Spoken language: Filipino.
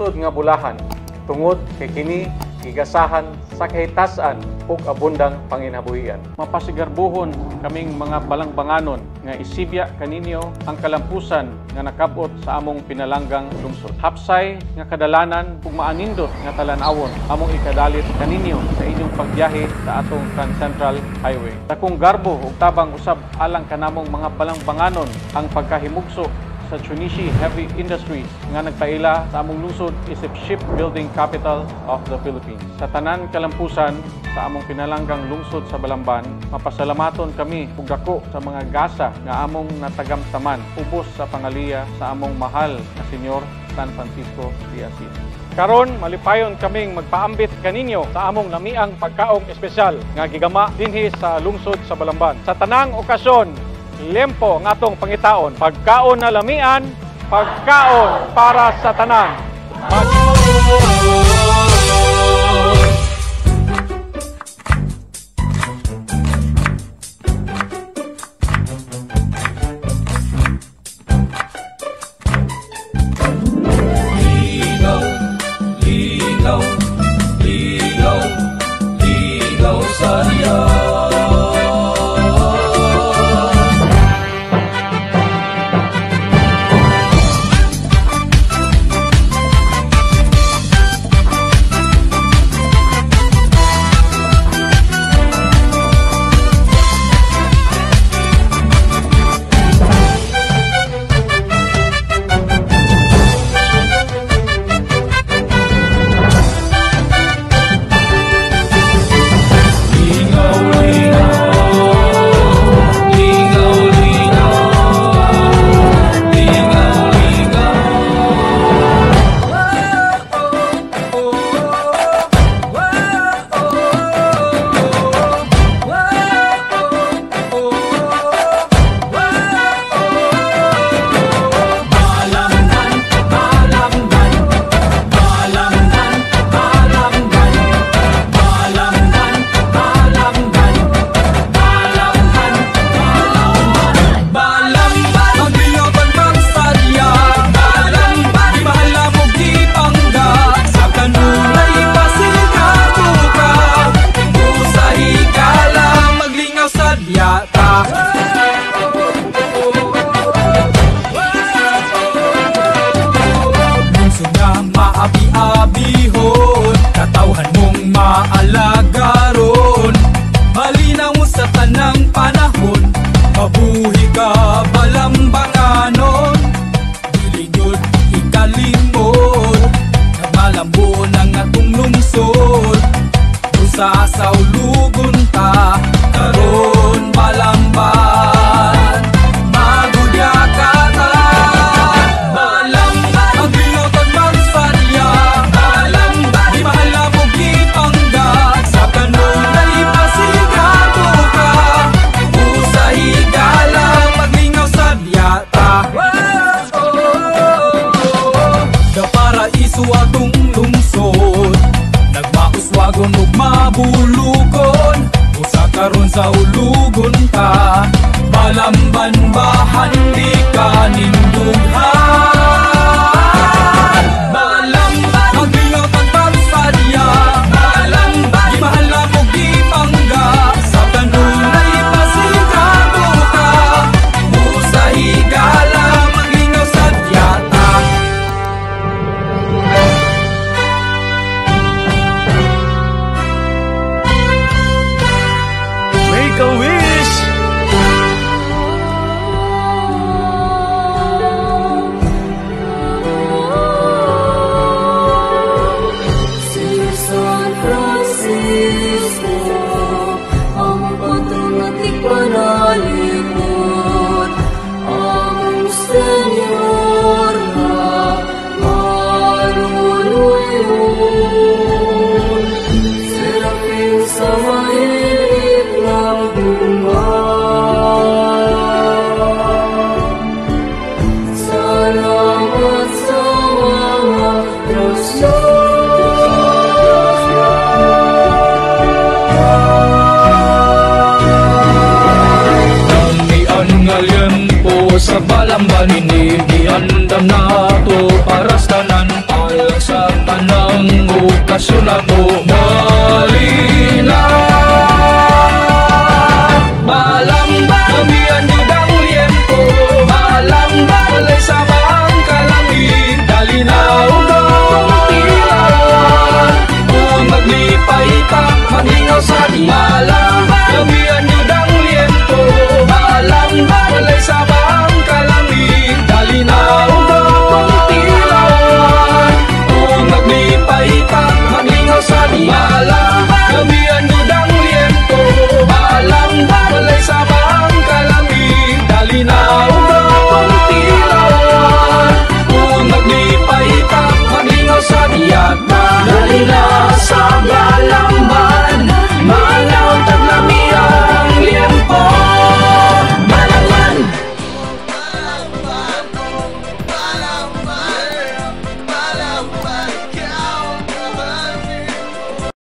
lungsod nga Bulahan tungod kay kini gigasahan sa kahitasan ug abundang panginabuhian. Mapasigarbuhon kaming mga balangbanganon nga isibya kaninyo ang kalampusan nga nakabot sa among pinalanggang lungsod. Hapsay nga kadalanan ug maanindot nga talan-awon among ikadalit kaninyo sa inyong pagbiyahe sa atong Trans Central Highway. Dakong garbo ug tabang usab alang kanamong mga balangbanganon ang pagkahimugso sa Chunishi Heavy Industries nga nagpaila sa among lungsod isip shipbuilding capital of the Philippines. Sa tanan kalampusan sa among pinalanggang lungsod sa Balamban, mapasalamaton kami ug dako sa mga gasa nga among natagamtaman ubos sa pangaliya sa among mahal na Senyor San Francisco de Assis. Karon malipayon kaming magpaambit kaninyo sa among lamiang pagkaong espesyal nga gigama dinhi sa lungsod sa Balamban. Sa tanang okasyon, lempo ng atong pangitaon. Pagkaon na lamian, pagkaon para sa tanan. Ligaw sa iyo. Abi-abihon, katawhan mong maalagaron. Malinaw sa tanang panahon, mabuhi ka balambanganon. Dili yun ikalimot, nagmalambo ng atong lungsod. Usa sa ulugon ta, karon Balamban. Magudya ka ta, Balamban. Ang binutan magsadya, Balamban. Di mahala mo gipangga, sa kanunay pasigado ka. Usa higala, maglingaw sadya ta. Da paraiso atong lungsod, nagmauswagon ug mabulukon. Usa karon sa ulugon ta, Balamban bahan di ka nindughan. Balamban, maglingaw tang pagsadya, Balamban. Di mahala mo gipangga, sa kanunay pasigado ka. Usa higala, maglingaw sadya ta. Make a wish! San Francisco, ang patrón at ipanalipod, ang Senyor na maluluyon. Serafim sa mailip ng buwan, salamat sa mga grasya. Sa Balamban, inigiandam na to para sa tanan. Alang sa bakasyon ako.